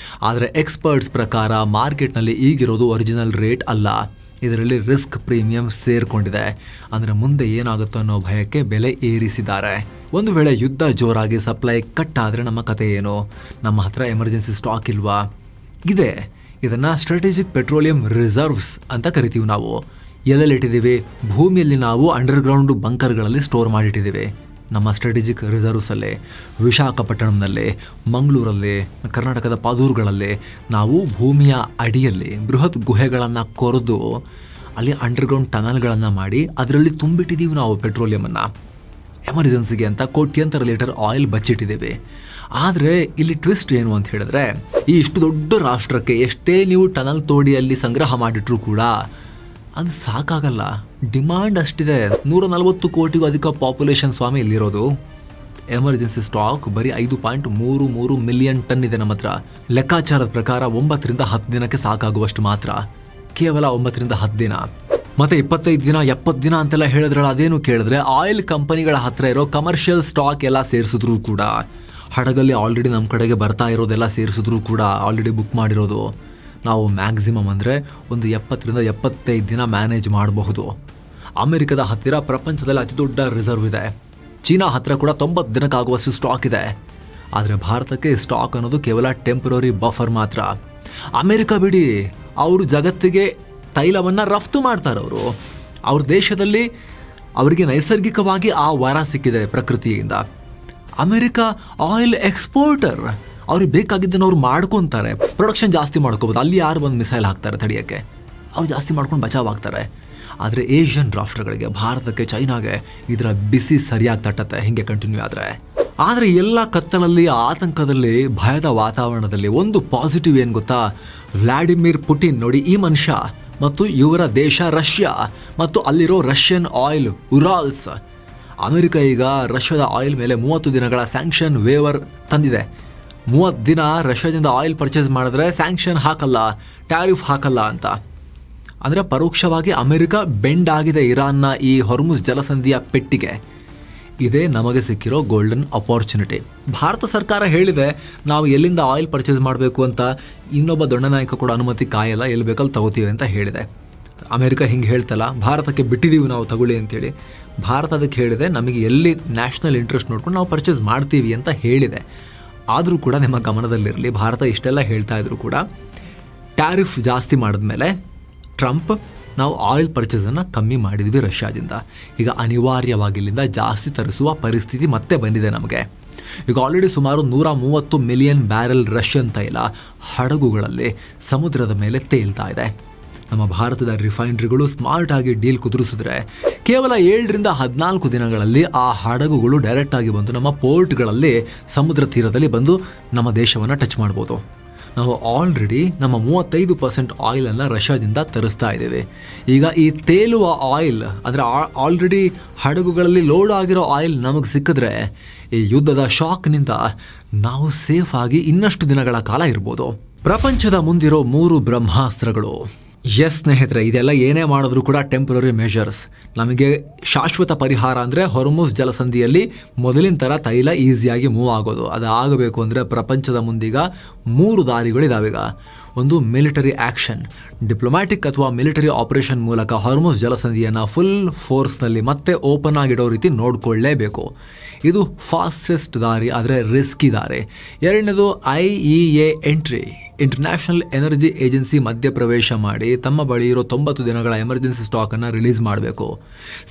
ಆದರೆ ಎಕ್ಸ್ಪರ್ಟ್ಸ್ ಪ್ರಕಾರ ಮಾರ್ಕೆಟ್ನಲ್ಲಿ ಈಗಿರೋದು ಒರಿಜಿನಲ್ ರೇಟ್ ಅಲ್ಲ. ಇದರಲ್ಲಿ ರಿಸ್ಕ್ ಪ್ರೀಮಿಯಂ ಸೇರ್ಕೊಂಡಿದೆ. ಅಂದರೆ ಮುಂದೆ ಏನಾಗುತ್ತೋ ಅನ್ನೋ ಭಯಕ್ಕೆ ಬೆಲೆ ಏರಿಸಿದ್ದಾರೆ. ಒಂದು ವೇಳೆ ಯುದ್ಧ ಜೋರಾಗಿ ಸಪ್ಲೈ ಕಟ್ ಆದರೆ ನಮ್ಮ ಕತೆ ಏನು? ನಮ್ಮ ಹತ್ರ ಎಮರ್ಜೆನ್ಸಿ ಸ್ಟಾಕ್ ಇಲ್ವಾ? ಇದೆ. ಇದನ್ನು ಸ್ಟ್ರಾಟಜಿಕ್ ಪೆಟ್ರೋಲಿಯಂ ರಿಸರ್ವ್ಸ್ ಅಂತ ಕರಿತೀವಿ ನಾವು. ಎಲ್ಲೆಲ್ಲಿಟ್ಟಿದ್ದೀವಿ? ಭೂಮಿಯಲ್ಲಿ ನಾವು ಅಂಡರ್ಗ್ರೌಂಡ್ ಬಂಕರ್ಗಳಲ್ಲಿ ಸ್ಟೋರ್ ಮಾಡಿಟ್ಟಿದ್ದೀವಿ. ನಮ್ಮ ಸ್ಟ್ರಾಟಜಿಕ್ ರಿಸರ್ವ್ಸಲ್ಲಿ ವಿಶಾಖಪಟ್ಟಣಂನಲ್ಲಿ, ಮಂಗಳೂರಲ್ಲಿ, ಕರ್ನಾಟಕದ ಪಾದೂರುಗಳಲ್ಲಿ ನಾವು ಭೂಮಿಯ ಅಡಿಯಲ್ಲಿ ಬೃಹತ್ ಗುಹೆಗಳನ್ನು ಕೊರೆದು ಅಲ್ಲಿ ಅಂಡರ್ಗ್ರೌಂಡ್ ಟನಲ್ಗಳನ್ನು ಮಾಡಿ ಅದರಲ್ಲಿ ತುಂಬಿಟ್ಟಿದ್ದೀವಿ ನಾವು ಪೆಟ್ರೋಲಿಯಮನ್ನು. ಎಮರ್ಜೆನ್ಸಿಗೆ ಅಂತ ಕೋಟ್ಯಂತರ ಲೀಟರ್ ಆಯಿಲ್ ಬಚ್ಚಿಟ್ಟಿದ್ದೀವಿ. ಆದರೆ ಇಲ್ಲಿ ಟ್ವಿಸ್ಟ್ ಏನು ಅಂತ ಹೇಳಿದ್ರೆ, ಈ ಇಷ್ಟು ದೊಡ್ಡ ರಾಷ್ಟ್ರಕ್ಕೆ ಎಷ್ಟೇ ನೀವು ಟನಲ್ ತೋಡಿ ಅಲ್ಲಿ ಸಂಗ್ರಹ ಮಾಡಿಟ್ರೂ ಕೂಡ ಅದು ಸಾಕಾಗಲ್ಲ. ಡಿಮಾಂಡ್ ಅಷ್ಟಿದೆ. 140 ಕೋಟಿಗೂ ಅಧಿಕ ಪಾಪ್ಯುಲೇಷನ್ ಸ್ವಾಮಿ ಇಲ್ಲಿರೋದು. ಎಮರ್ಜೆನ್ಸಿ ಸ್ಟಾಕ್ ಬರೀ 5.33 ಮಿಲಿಯನ್ ಟನ್ ಇದೆ ನಮ್ಮ ಹತ್ರ. ಲೆಕ್ಕಾಚಾರದ ಪ್ರಕಾರ 9ರಿಂದ 10 ದಿನಕ್ಕೆ ಸಾಕಾಗುವಷ್ಟು ಮಾತ್ರ. ಕೇವಲ 9ರಿಂದ 10 ದಿನ. ಮತ್ತೆ 25 ದಿನ 70 ದಿನ ಅಂತೆಲ್ಲ ಹೇಳಿದ್ರಲ್ಲ, ಅದೇನು ಕೇಳಿದ್ರೆ ಆಯಿಲ್ ಕಂಪನಿಗಳ ಹತ್ರ ಇರೋ ಕಮರ್ಷಿಯಲ್ ಸ್ಟಾಕ್ ಎಲ್ಲ ಸೇರಿಸಿದ್ರು ಕೂಡ, ಹಡಗಲ್ಲಿ ಆಲ್ರೆಡಿ ನಮ್ಮ ಕಡೆಗೆ ಬರ್ತಾ ಇರೋದೆಲ್ಲ ಸೇರಿಸಿದ್ರು ಕೂಡ, ಆಲ್ರೆಡಿ ಬುಕ್ ಮಾಡಿರೋದು, ನಾವು ಮ್ಯಾಕ್ಸಿಮಮ್ ಅಂದರೆ ಒಂದು 70ರಿಂದ 75 ದಿನ ಮ್ಯಾನೇಜ್ ಮಾಡಬಹುದು. ಅಮೆರಿಕದ ಹತ್ತಿರ ಪ್ರಪಂಚದಲ್ಲಿ ಅತಿ ದೊಡ್ಡ ರಿಸರ್ವ್ ಇದೆ. ಚೀನಾ ಹತ್ತಿರ ಕೂಡ 90 ದಿನಕ್ಕಾಗುವಷ್ಟು ಸ್ಟಾಕ್ ಇದೆ. ಆದರೆ ಭಾರತಕ್ಕೆ ಸ್ಟಾಕ್ ಅನ್ನೋದು ಕೇವಲ ಟೆಂಪರರಿ ಬಫರ್ ಮಾತ್ರ. ಅಮೆರಿಕ ಬಿಡಿ, ಅವರು ಜಗತ್ತಿಗೆ ತೈಲವನ್ನು ರಫ್ತು ಮಾಡ್ತಾರೆ. ಅವ್ರ ದೇಶದಲ್ಲಿ ಅವರಿಗೆ ನೈಸರ್ಗಿಕವಾಗಿ ಆ ವರ ಸಿಕ್ಕಿದೆ ಪ್ರಕೃತಿಯಿಂದ. America oil exporter. ಅವ್ರಿಗೆ ಬೇಕಾಗಿದ್ದನ್ನು ಅವ್ರು ಮಾಡ್ಕೊತಾರೆ. ಪ್ರೊಡಕ್ಷನ್ ಜಾಸ್ತಿ ಮಾಡ್ಕೋಬೋದು. ಅಲ್ಲಿ ಯಾರು ಬಂದು ಮಿಸೈಲ್ ಹಾಕ್ತಾರೆ ತಡೆಯೋಕ್ಕೆ? ಅವ್ರು ಜಾಸ್ತಿ ಮಾಡ್ಕೊಂಡು ಬಚಾವಾಗ್ತಾರೆ. ಆದರೆ ಏಷ್ಯನ್ ರಾಷ್ಟ್ರಗಳಿಗೆ, ಭಾರತಕ್ಕೆ, ಚೈನಾಗೆ ಇದರ ಬಿಸಿ ಸರಿಯಾಗಿ ತಟ್ಟತ್ತೆ ಹೀಗೆ ಕಂಟಿನ್ಯೂ ಆದರೆ ಎಲ್ಲ ಕತ್ತಲಲ್ಲಿ, ಆತಂಕದಲ್ಲಿ, ಭಯದ ವಾತಾವರಣದಲ್ಲಿ ಒಂದು ಪಾಸಿಟಿವ್ ಏನು ಗೊತ್ತಾ? ವ್ಲಾಡಿಮಿರ್ ಪುಟಿನ್ ನೋಡಿ, ಈ ಮನುಷ್ಯ ಮತ್ತು ಇವರ ದೇಶ ರಷ್ಯಾ ಮತ್ತು ಅಲ್ಲಿರೋ ರಷ್ಯನ್ ಆಯಿಲ್ ಉರಾಲ್ಸ್. ಅಮೆರಿಕ ಈಗ ರಷ್ಯಾದ ಆಯಿಲ್ ಮೇಲೆ 30 ದಿನಗಳ ಸ್ಯಾಂಕ್ಷನ್ ವೇವರ್ ತಂದಿದೆ. 30 ದಿನ ರಷ್ಯಾದಿಂದ ಆಯಿಲ್ ಪರ್ಚೇಸ್ ಮಾಡಿದ್ರೆ ಸ್ಯಾಂಕ್ಷನ್ ಹಾಕಲ್ಲ, ಟ್ಯಾರಿಫ್ ಹಾಕಲ್ಲ ಅಂತ. ಅಂದರೆ ಪರೋಕ್ಷವಾಗಿ ಅಮೆರಿಕ ಬೆಂಡ್ ಆಗಿದೆ ಇರಾನ್ನ ಈ ಹೊರ್ಮುಜ್ ಜಲಸಂಧಿಯ ಪೆಟ್ಟಿಗೆ. ಇದೇ ನಮಗೆ ಸಿಕ್ಕಿರೋ ಗೋಲ್ಡನ್ ಅಪಾರ್ಚುನಿಟಿ. ಭಾರತ ಸರ್ಕಾರ ಹೇಳಿದೆ ನಾವು ಎಲ್ಲಿಂದ ಆಯಿಲ್ ಪರ್ಚೇಸ್ ಮಾಡಬೇಕು ಅಂತ. ಇನ್ನೊಬ್ಬ ದೊಡ್ಡ ನಾಯಕ ಕೂಡ ಅನುಮತಿ ಕಾಯಲ್ಲ, ಎಲ್ಲಿ ಬೇಕಲ್ಲಿ ತಗೋತೀವಿ ಅಂತ ಹೇಳಿದೆ. ಅಮೆರಿಕ ಹಿಂಗೆ ಹೇಳ್ತಲ್ಲ, ಭಾರತಕ್ಕೆ ಬಿಟ್ಟಿದ್ದೀವಿ ನಾವು ತಗೊಳ್ಳಿ ಅಂತೇಳಿ. ಭಾರತ ಅದಕ್ಕೆ ಹೇಳಿದೆ ನಮಗೆ ಎಲ್ಲಿ ನ್ಯಾಷನಲ್ ಇಂಟ್ರೆಸ್ಟ್ ನೋಡ್ಕೊಂಡು ನಾವು ಪರ್ಚೇಸ್ ಮಾಡ್ತೀವಿ ಅಂತ ಹೇಳಿದೆ. ಆದರೂ ಕೂಡ ನಿಮ್ಮ ಗಮನದಲ್ಲಿರಲಿ, ಭಾರತ ಇಷ್ಟೆಲ್ಲ ಹೇಳ್ತಾ ಇದ್ರು ಕೂಡ ಟ್ಯಾರಿಫ್ ಜಾಸ್ತಿ ಮಾಡಿದ್ಮೇಲೆ ಟ್ರಂಪ್ ನಾವು ಆಯಿಲ್ ಪರ್ಚೇಸನ್ನು ಕಮ್ಮಿ ಮಾಡಿದ್ವಿ ರಷ್ಯಾದಿಂದ. ಈಗ ಅನಿವಾರ್ಯವಾಗಿ ಇಲ್ಲಿಂದ ಜಾಸ್ತಿ ತರಿಸುವ ಪರಿಸ್ಥಿತಿ ಮತ್ತೆ ಬಂದಿದೆ ನಮಗೆ. ಈಗ ಆಲ್ರೆಡಿ ಸುಮಾರು 130 ಮಿಲಿಯನ್ ಬ್ಯಾರೆಲ್ ರಷ್ಯನ್ ತೈಲ ಹಡಗುಗಳಲ್ಲಿ ಸಮುದ್ರದ ಮೇಲೆ ತೇಲ್ತಾ ಇದೆ. ನಮ್ಮ ಭಾರತದ ರಿಫೈನರಿಗಳು ಸ್ಮಾರ್ಟ್ ಆಗಿ ಡೀಲ್ ಕುದುರಿಸಿದ್ರೆ ಕೇವಲ 7ರಿಂದ 14 ದಿನಗಳಲ್ಲಿ ಆ ಹಡಗುಗಳು ಡೈರೆಕ್ಟ್ ಆಗಿ ಬಂದು ನಮ್ಮ ಪೋರ್ಟ್ಗಳಲ್ಲಿ, ಸಮುದ್ರ ತೀರದಲ್ಲಿ ಬಂದು ನಮ್ಮ ದೇಶವನ್ನು ಟಚ್ ಮಾಡ್ಬೋದು. ನಾವು ಆಲ್ರೆಡಿ ನಮ್ಮ 35% ಆಯಿಲನ್ನು ರಷ್ಯಾದಿಂದ ತರಿಸ್ತಾ ಇದ್ದೇವೆ. ಈಗ ಈ ತೇಲುವ ಆಯಿಲ್ ಅಂದರೆ ಆಲ್ರೆಡಿ ಹಡಗುಗಳಲ್ಲಿ ಲೋಡ್ ಆಗಿರೋ ಆಯಿಲ್ ನಮಗೆ ಸಿಕ್ಕಿದ್ರೆ ಈ ಯುದ್ಧದ ಶಾಕ್ನಿಂದ ನಾವು ಸೇಫ್ ಆಗಿ ಇನ್ನಷ್ಟು ದಿನಗಳ ಕಾಲ ಇರ್ಬೋದು. ಪ್ರಪಂಚದ ಮುಂದಿರೋ 3 ಬ್ರಹ್ಮಾಸ್ತ್ರಗಳು. ಎಸ್ ಸ್ನೇಹಿತರೆ, ಇದೆಲ್ಲ ಏನೇ ಮಾಡಿದ್ರು ಕೂಡ ಟೆಂಪರರಿ ಮೆಷರ್ಸ್. ನಮಗೆ ಶಾಶ್ವತ ಪರಿಹಾರ ಅಂದರೆ ಹೊರ್ಮುಜ್ ಜಲಸಂಧಿಯಲ್ಲಿ ಮೊದಲಿನ ಥರ ತೈಲ ಈಸಿಯಾಗಿ ಮೂವ್ ಆಗೋದು. ಅದು ಆಗಬೇಕು ಅಂದರೆ ಪ್ರಪಂಚದ ಮುಂದೀಗ 3 ದಾರಿಗಳಿದಾವೀಗ. ಒಂದು ಮಿಲಿಟರಿ ಆಕ್ಷನ್, ಡಿಪ್ಲೊಮ್ಯಾಟಿಕ್ ಅಥವಾ ಮಿಲಿಟರಿ ಆಪರೇಷನ್ ಮೂಲಕ ಹಾರ್ಮುಜ್ ಜಲಸಂಧಿಯನ್ನು ಫುಲ್ ಫೋರ್ಸ್ನಲ್ಲಿ ಮತ್ತೆ ಓಪನ್ ಆಗಿಡೋ ರೀತಿ ನೋಡಿಕೊಳ್ಳೇಬೇಕು. ಇದು ಫಾಸ್ಟೆಸ್ಟ್ ದಾರಿ, ಆದರೆ ರಿಸ್ಕಿ ದಾರಿ. ಎರಡನೇದು IEA entry, international energy agency ಮಧ್ಯಪ್ರವೇಶ ಮಾಡಿ ತಮ್ಮ ಬಳಿ ಇರೋ 90 ದಿನಗಳ ಎಮರ್ಜೆನ್ಸಿ ಸ್ಟಾಕನ್ನು ರಿಲೀಸ್ ಮಾಡಬೇಕು.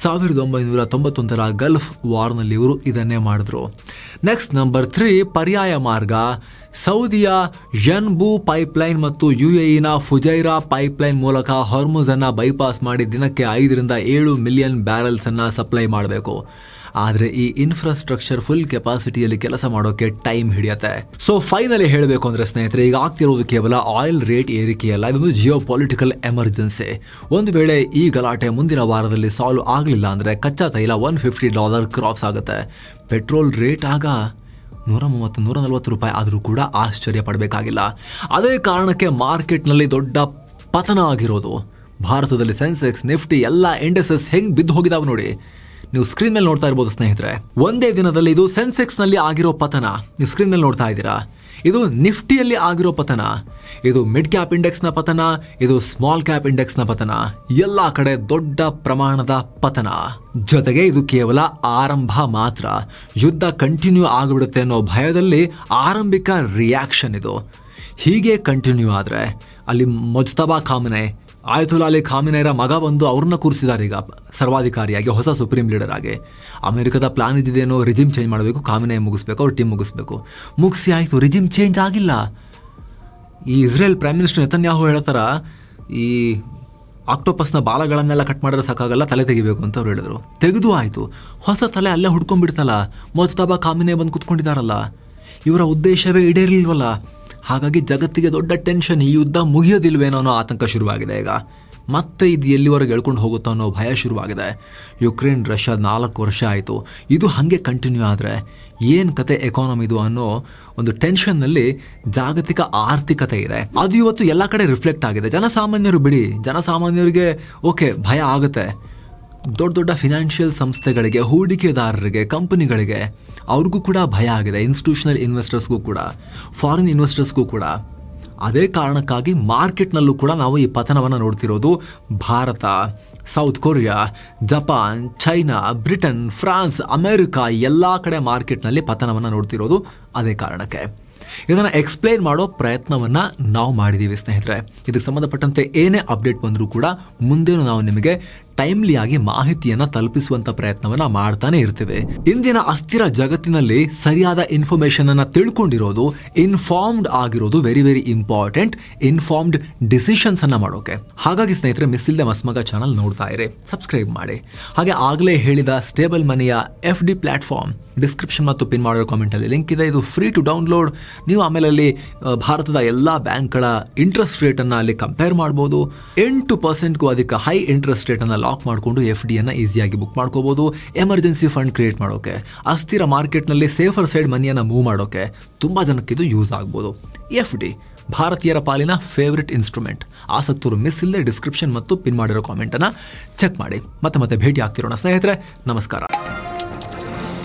1991 ಗಲ್ಫ್ ವಾರ್ನಲ್ಲಿ ಇವರು ಇದನ್ನೇ ಮಾಡಿದ್ರು. ನೆಕ್ಸ್ಟ್ ನಂಬರ್ 3 ಪರ್ಯಾಯ ಮಾರ್ಗ, ಸೌದಿಯ ಯನ್ಬೂ ಪೈಪ್ಲೈನ್ ಮತ್ತು UAEನ ಫುಜೈರಾ ಪೈಪ್ಲೈನ್ ಮೂಲಕ ಹಾರ್ಮುಜನ್ನು ಬೈಪಾಸ್ ಮಾಡಿ ದಿನಕ್ಕೆ 5 ರಿಂದ 7 ಮಿಲಿಯನ್ ಬ್ಯಾರಲ್ಸನ್ನು ಸಪ್ಲೈ ಮಾಡಬೇಕು. ಆದರೆ ಈ ಇನ್ಫ್ರಾಸ್ಟ್ರಕ್ಚರ್ ಫುಲ್ ಕೆಪಾಸಿಟಿಯಲ್ಲಿ ಕೆಲಸ ಮಾಡೋಕೆ ಟೈಮ್ ಹಿಡಿಯುತ್ತೆ. ಸೊ ಫೈನಲಿ ಹೇಳಬೇಕು ಅಂದರೆ ಸ್ನೇಹಿತರೆ, ಈಗ ಆಗ್ತಿರೋದು ಕೇವಲ ಆಯಿಲ್ ರೇಟ್ ಏರಿಕೆಯಲ್ಲ, ಇದೊಂದು ಜಿಯೋ ಪೊಲಿಟಿಕಲ್ ಎಮರ್ಜೆನ್ಸಿ. ಒಂದು ವೇಳೆ ಈ ಗಲಾಟೆ ಮುಂದಿನ ವಾರದಲ್ಲಿ ಸಾಲ್ವ್ ಆಗಲಿಲ್ಲ ಅಂದರೆ ಕಚ್ಚಾ ತೈಲ $150 ಕ್ರಾಸ್ ಆಗುತ್ತೆ. ಪೆಟ್ರೋಲ್ ರೇಟ್ ಆಗ 130-140 ರೂಪಾಯಿ ಆದರೂ ಕೂಡ ಆಶ್ಚರ್ಯ ಪಡಬೇಕಾಗಿಲ್ಲ. ಅದೇ ಕಾರಣಕ್ಕೆ ಮಾರ್ಕೆಟ್ನಲ್ಲಿ ದೊಡ್ಡ ಪತನ ಆಗಿರೋದು. ಭಾರತದಲ್ಲಿ ಸೆನ್ಸೆಕ್ಸ್, ನಿಫ್ಟಿ ಎಲ್ಲ ಇಂಡೆಕ್ಸಸ್ ಹೆಂಗೆ ಬಿದ್ದು ಹೋಗಿದಾವೆ ನೋಡಿ. ನೀವು ಸ್ಕ್ರೀನ್ ಮೇಲೆ ನೋಡ್ತಾ ಇರ್ಬೋದು ಸ್ನೇಹಿತರೆ. ಒಂದೇ ದಿನದಲ್ಲಿ ಇದು ಸೆನ್ಸೆಕ್ಸ್ ನಲ್ಲಿ ಆಗಿರೋ ಪತನ ನೀವು ಸ್ಕ್ರೀನ್ ಮೇಲೆ ನೋಡ್ತಾ ಇದ್ದೀರಾ. ಇದು ನಿಫ್ಟಿಯಲ್ಲಿ ಆಗಿರೋ ಪತನ, ಇದು ಮಿಡ್ ಕ್ಯಾಪ್ ಇಂಡೆಕ್ಸ್ನ ಪತನ, ಇದು ಸ್ಮಾಲ್ ಕ್ಯಾಪ್ ಇಂಡೆಕ್ಸ್ನ ಪತನ. ಎಲ್ಲ ಕಡೆ ದೊಡ್ಡ ಪ್ರಮಾಣದ ಪತನ. ಜೊತೆಗೆ ಇದು ಕೇವಲ ಆರಂಭ ಮಾತ್ರ. ಯುದ್ಧ ಕಂಟಿನ್ಯೂ ಆಗಿಬಿಡುತ್ತೆ ಅನ್ನೋ ಭಯದಲ್ಲಿ ಆರಂಭಿಕ ರಿಯಾಕ್ಷನ್ ಇದು. ಹೀಗೆ ಕಂಟಿನ್ಯೂ ಆದರೆ ಅಲ್ಲಿ ಮುಜ್ತಬಾ ಖಾಮೆನಿ, ಆಯತುಲ್ಲಾ ಅಲಿ ಖಾಮೆನಿಯವರ ಮಗ ಬಂದು ಅವ್ರನ್ನ ಕೂರಿಸಿದ್ದಾರೆ ಈಗ ಸರ್ವಾಧಿಕಾರಿಯಾಗಿ, ಹೊಸ ಸುಪ್ರೀಂ ಲೀಡರ್ ಆಗಿ. ಅಮೆರಿಕದ ಪ್ಲಾನ್ ಇದ್ದಿದ್ದೇನೋ ರಿಜಿಮ್ ಚೇಂಜ್ ಮಾಡಬೇಕು, ಖಾಮೆನಿ ಮುಗಿಸ್ಬೇಕು, ಅವ್ರ ಟೀಮ್ ಮುಗಿಸ್ಬೇಕು. ಮುಗಿಸಿ ಆಯಿತು, ರಿಜಿಮ್ ಚೇಂಜ್ ಆಗಿಲ್ಲ. ಈ ಇಸ್ರೇಲ್ ಪ್ರೈಮ್ ಮಿನಿಸ್ಟರ್ ನೆತನ್ಯಾಹು ಹೇಳ್ತಾರ, ಈ ಆಕ್ಟೋಪಸ್ನ ಬಾಲಗಳನ್ನೆಲ್ಲ ಕಟ್ ಮಾಡಿದ್ರೆ ಸಾಕಾಗಲ್ಲ, ತಲೆ ತೆಗಿಬೇಕು ಅಂತ ಅವ್ರು ಹೇಳಿದ್ರು. ತೆಗೆದು ಆಯಿತು, ಹೊಸ ತಲೆ ಅಲ್ಲೇ ಹುಡ್ಕೊಂಡ್ಬಿಡ್ತಲ್ಲ. ಮುಜ್ತಬಾ ಖಾಮೆನಿ ಬಂದು ಕುತ್ಕೊಂಡಿದ್ದಾರಲ್ಲ, ಇವರ ಉದ್ದೇಶವೇ ಈಡೇರಲಿಲ್ವಲ್ಲ. ಹಾಗಾಗಿ ಜಗತ್ತಿಗೆ ದೊಡ್ಡ ಟೆನ್ಷನ್, ಈ ಯುದ್ಧ ಮುಗಿಯೋದಿಲ್ವೇನೋ ಅನ್ನೋ ಆತಂಕ ಶುರುವಾಗಿದೆ. ಈಗ ಮತ್ತೆ ಇದು ಎಲ್ಲಿವರೆಗೆ ಎಳ್ಕೊಂಡು ಹೋಗುತ್ತೋ ಅನ್ನೋ ಭಯ ಶುರುವಾಗಿದೆ. ಯುಕ್ರೇನ್ ರಷ್ಯಾ 4 ವರ್ಷ ಆಯಿತು, ಇದು ಹಾಗೆ ಕಂಟಿನ್ಯೂ ಆದರೆ ಏನು ಕತೆ ಎಕಾನಮಿದು ಅನ್ನೋ ಒಂದು ಟೆನ್ಷನ್ನಲ್ಲಿ ಜಾಗತಿಕ ಆರ್ಥಿಕತೆ ಇದೆ. ಅದು ಇವತ್ತು ಎಲ್ಲ ಕಡೆ ರಿಫ್ಲೆಕ್ಟ್ ಆಗಿದೆ. ಜನಸಾಮಾನ್ಯರು ಬಿಡಿ, ಜನಸಾಮಾನ್ಯರಿಗೆ ಓಕೆ ಭಯ ಆಗುತ್ತೆ. ದೊಡ್ಡ ದೊಡ್ಡ ಫಿನಾನ್ಷಿಯಲ್ ಸಂಸ್ಥೆಗಳಿಗೆ, ಹೂಡಿಕೆದಾರರಿಗೆ, ಕಂಪನಿಗಳಿಗೆ ಅವ್ರಿಗೂ ಕೂಡ ಭಯ ಆಗಿದೆ. ಇನ್ಸ್ಟಿಟ್ಯೂಷನಲ್ ಇನ್ವೆಸ್ಟರ್ಸ್ಗೂ ಕೂಡ, ಫಾರಿನ್ ಇನ್ವೆಸ್ಟರ್ಸ್ಗೂ ಕೂಡ. ಅದೇ ಕಾರಣಕ್ಕಾಗಿ ಮಾರ್ಕೆಟ್ನಲ್ಲೂ ಕೂಡ ನಾವು ಈ ಪತನವನ್ನು ನೋಡ್ತಿರೋದು. Bharat, South Korea, Japan, China, Britain, France, America ಎಲ್ಲ ಕಡೆ ಮಾರ್ಕೆಟ್ನಲ್ಲಿ ಪತನವನ್ನು ನೋಡ್ತಿರೋದು ಅದೇ ಕಾರಣಕ್ಕೆ. ಇದನ್ನು ಎಕ್ಸ್ಪ್ಲೈನ್ ಮಾಡೋ ಪ್ರಯತ್ನವನ್ನು ನಾವು ಮಾಡಿದ್ದೀವಿ ಸ್ನೇಹಿತರೆ. ಇದಕ್ಕೆ ಸಂಬಂಧಪಟ್ಟಂತೆ ಏನೇ ಅಪ್ಡೇಟ್ ಬಂದರೂ ಕೂಡ ಮುಂದೇನು ನಾವು ನಿಮಗೆ ಟೈಮ್ಲಿಯಾಗಿ ಮಾಹಿತಿಯನ್ನು ತಲುಪಿಸುವಂಥ ಪ್ರಯತ್ನವನ್ನು ಮಾಡ್ತಾನೆ ಇರ್ತೀವಿ. ಇಂದಿನ ಅಸ್ಥಿರ ಜಗತ್ತಿನಲ್ಲಿ ಸರಿಯಾದ ಇನ್ಫಾರ್ಮೇಷನ್ ಅನ್ನು ತಿಳ್ಕೊಂಡಿರೋದು, ಇನ್ಫಾರ್ಮ್ಡ್ ಆಗಿರೋದು very very important, informed decisions ಅನ್ನು ಮಾಡೋಕೆ. ಹಾಗಾಗಿ ಸ್ನೇಹಿತರೆ, ಮಿಸ್ ಇಲ್ಲದೆ ಮಸ್ಮಗ ಚಾನಲ್ ನೋಡ್ತಾ ಇರಿ, ಸಬ್ಸ್ಕ್ರೈಬ್ ಮಾಡಿ. ಹಾಗೆ ಆಗಲೇ ಹೇಳಿದ ಸ್ಟೇಬಲ್ ಮನಿಯ FD ಪ್ಲಾಟ್ಫಾರ್ಮ್ ಡಿಸ್ಕ್ರಿಪ್ಷನ್ ಮತ್ತು ಪಿನ್ ಮಾಡೋ ಕಾಮೆಂಟಲ್ಲಿ ಲಿಂಕ್ ಇದೆ. ಇದು ಫ್ರೀ ಟು ಡೌನ್ಲೋಡ್. ನೀವು ಆಮೇಲೆ ಅಲ್ಲಿ ಭಾರತದ ಎಲ್ಲ ಬ್ಯಾಂಕ್ಗಳ ಇಂಟ್ರೆಸ್ಟ್ ರೇಟನ್ನು ಅಲ್ಲಿ ಕಂಪೇರ್ ಮಾಡ್ಬೋದು. 8%ಗೂ ಅಧಿಕ ಹೈ ಇಂಟ್ರೆಸ್ಟ್ ರೇಟನ್ನು ಲಾಕ್ ಮಾಡಿಕೊಂಡು FDಯನ್ನು ಈಸಿಯಾಗಿ ಬುಕ್ ಮಾಡ್ಕೋಬೋದು. ಎಮರ್ಜೆನ್ಸಿ ಫಂಡ್ ಕ್ರಿಯೇಟ್ ಮಾಡೋಕೆ, ಅಸ್ಥಿರ ಮಾರ್ಕೆಟ್ನಲ್ಲಿ ಸೇಫರ್ ಸೈಡ್ ಮನಿಯನ್ನು ಮೂವ್ ಮಾಡೋಕೆ ತುಂಬ ಜನಕ್ಕೆ ಇದು ಯೂಸ್ ಆಗ್ಬೋದು. FD ಭಾರತೀಯರ ಪಾಲಿನ ಫೇವ್ರೆಟ್ ಇನ್ಸ್ಟ್ರೂಮೆಂಟ್. ಆಸಕ್ತರು ಮಿಸ್ ಇಲ್ಲದೆ ಡಿಸ್ಕ್ರಿಪ್ಷನ್ ಮತ್ತು ಪಿನ್ ಮಾಡಿರೋ ಕಾಮೆಂಟನ್ನು ಚೆಕ್ ಮಾಡಿ. ಮತ್ತೆ ಭೇಟಿ ಆಗ್ತಿರೋಣ ಸ್ನೇಹಿತರೆ. ನಮಸ್ಕಾರ.